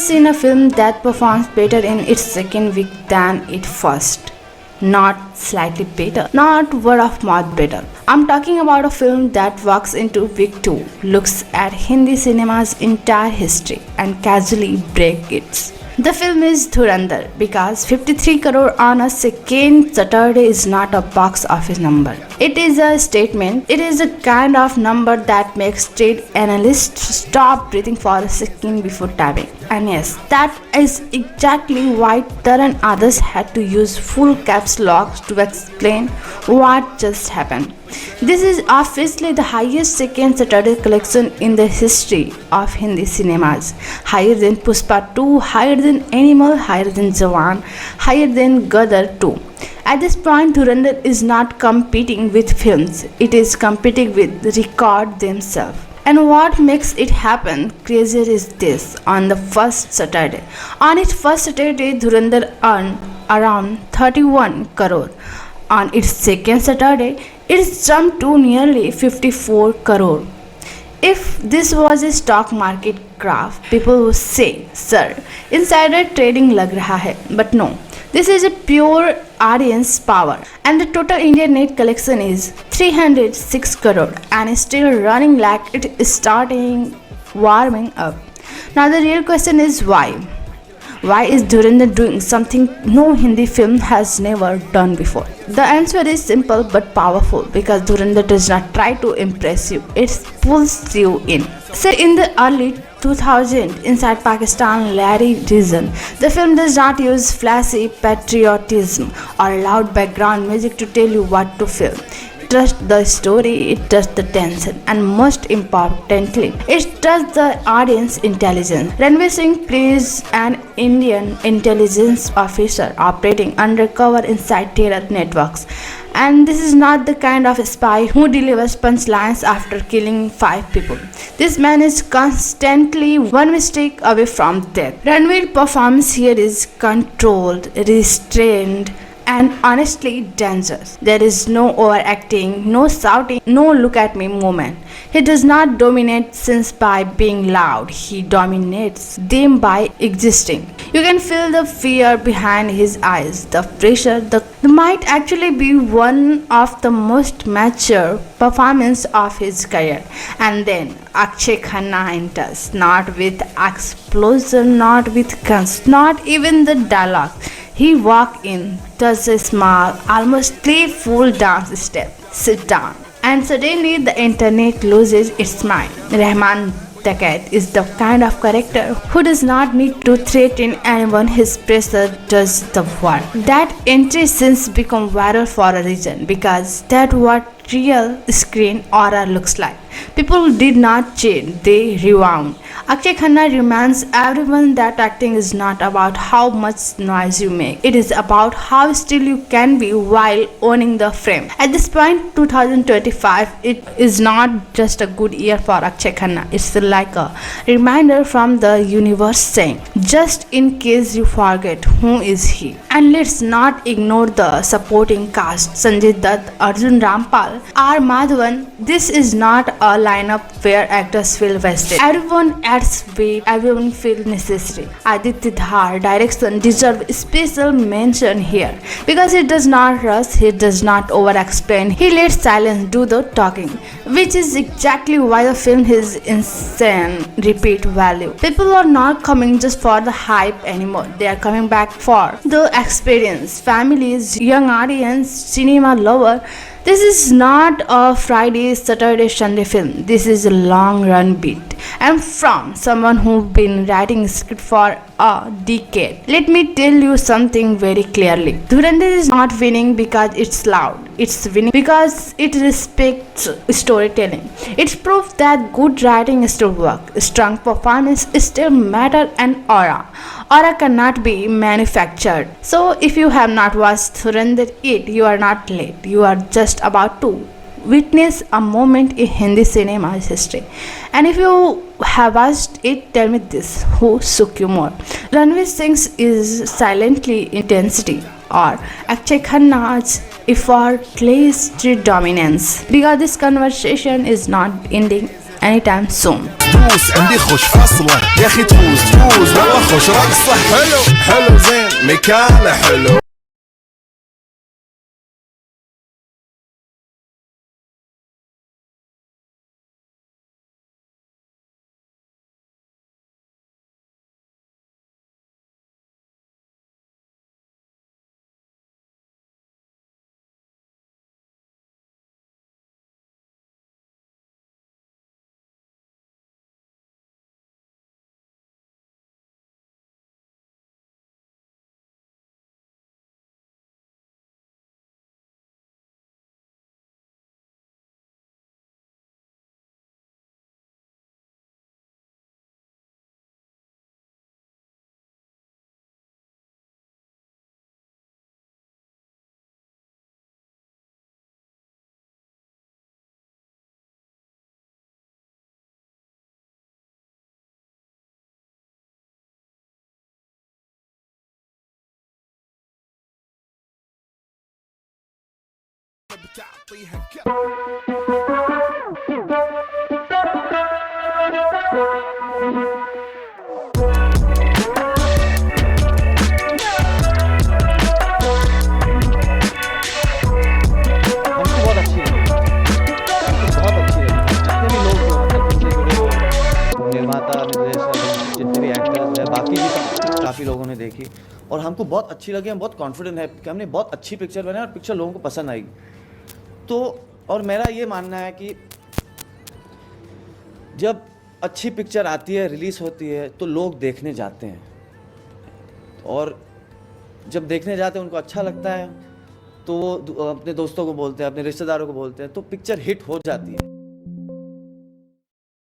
seen a film that performs better in its second week than its first? Not slightly better, not word of mouth better. I'm talking about a film that walks into week 2, looks at Hindi cinema's entire history, and casually breaks it. The film is Dhurandhar because 53 crore on a second Saturday is not a box office number. It is a statement. It is a kind of number that makes trade analysts stop breathing for a second before tapping. And yes, that is exactly why Tar and others had to use full caps locks to explain what just happened. This is obviously the highest second Saturday collection in the history of Hindi cinemas. Higher than Pushpa 2, higher than Animal, higher than Jawan, higher than Gadar 2. At this point, Dhurandhar is not competing with films, it is competing with the record themselves. And what makes it happen crazier is this: on the first Saturday. On its first Saturday, Dhurandhar earned around 31 crore. On its second Saturday, it jumped to nearly 54 crore. If this was a stock market graph, people would say, Sir, insider trading lag raha hai. But no, this is a pure audience power. And the total Indian net collection is 306 crore and is still running like it is starting warming up. Now the real question is why? Why is Dhurandhar doing something no Hindi film has never done before? The answer is simple but powerful because Dhurandhar does not try to impress you, it pulls you in. Set in the early 2000 inside Pakistan Lari region, the film does not use flashy patriotism or loud background music to tell you what to feel. Trust the story, it trusts the tension, and most importantly, it trusts the audience intelligence. Ranveer Singh plays an Indian intelligence officer operating undercover inside terror networks. And this is not the kind of spy who delivers punchlines after killing 5 people. This man is constantly one mistake away from death. Ranveer's performance here is controlled, restrained, and honestly dangerous. There is no overacting, no shouting, no look at me moment. He does not dominate scenes by being loud, he dominates them by existing. You can feel the fear behind his eyes, the pressure. The might actually be one of the most mature performances of his career. And then Akshay Khanna enters, not with explosion, not with guns, not even the dialogue. He walks in, does a small, almost playful dance step, sit down, and suddenly the internet loses its mind. Rahman Dakat is the kind of character who does not need to threaten anyone, his presence does the work. That entry scenes become viral for a reason because that's what real screen aura looks like. People did not cheer, they rewound. Akshay Khanna reminds everyone that acting is not about how much noise you make. It is about how still you can be while owning the frame. At this point, 2025, it is not just a good year for Akshay Khanna. It's like a reminder from the universe saying, just in case you forget who is he. And let's not ignore the supporting cast. Sanjay Dutt, Arjun Rampal, R. Madhavan. This is not a lineup where actors feel wasted. Everyone adds weight, everyone feels necessary. Aditya Dhar direction deserves special mention here because he does not rush, he does not over-explain, he lets silence do the talking, which is exactly why the film has insane repeat value. People are not coming just for the hype anymore, they are coming back for the experience. Families, young audience, cinema lover. This is not a Friday, Saturday, Sunday film. This is a long run beat. And from someone who's been writing script for a decade, let me tell you something very clearly. Dhurandhar is not winning because it's loud. It's winning because it respects storytelling. It's proof that good writing still works, strong performance still matter, and aura cannot be manufactured. So if you have not watched Dhurandhar yet, you are not late. You are just about to witness a moment in Hindi cinema's history. And if you have watched it, tell me this: who shook you more? Ranveer Singh's is silently intensity, or Akshay Khanna's effortless dominance? Because this conversation is not ending anytime soon. فلوس عندي خوش فصلة يا اخي تفوز والله خوش رقصة حلو حلو زين مكانه حلو بتعطيها हमको बहुत अच्छी लगी, हमको बहुत अच्छी लगी। जितने भी लोग मतलब उनसे जुड़े हुए हैं, निर्माता, निर्देशक, जितने भी एक्टर्स हैं, बाकी भी काफ़ी लोगों ने देखी और हमको बहुत अच्छी लगी। हम बहुत कॉन्फिडेंट है कि हमने बहुत अच्छी पिक्चर बनाई और पिक्चर लोगों को पसंद आएगी। तो और मेरा ये मानना है कि जब अच्छी पिक्चर आती है, रिलीज़ होती है, तो लोग देखने जाते हैं और जब देखने जाते हैं उनको अच्छा लगता है तो वो अपने दोस्तों को बोलते हैं, अपने रिश्तेदारों को बोलते हैं, तो पिक्चर हिट हो जाती है।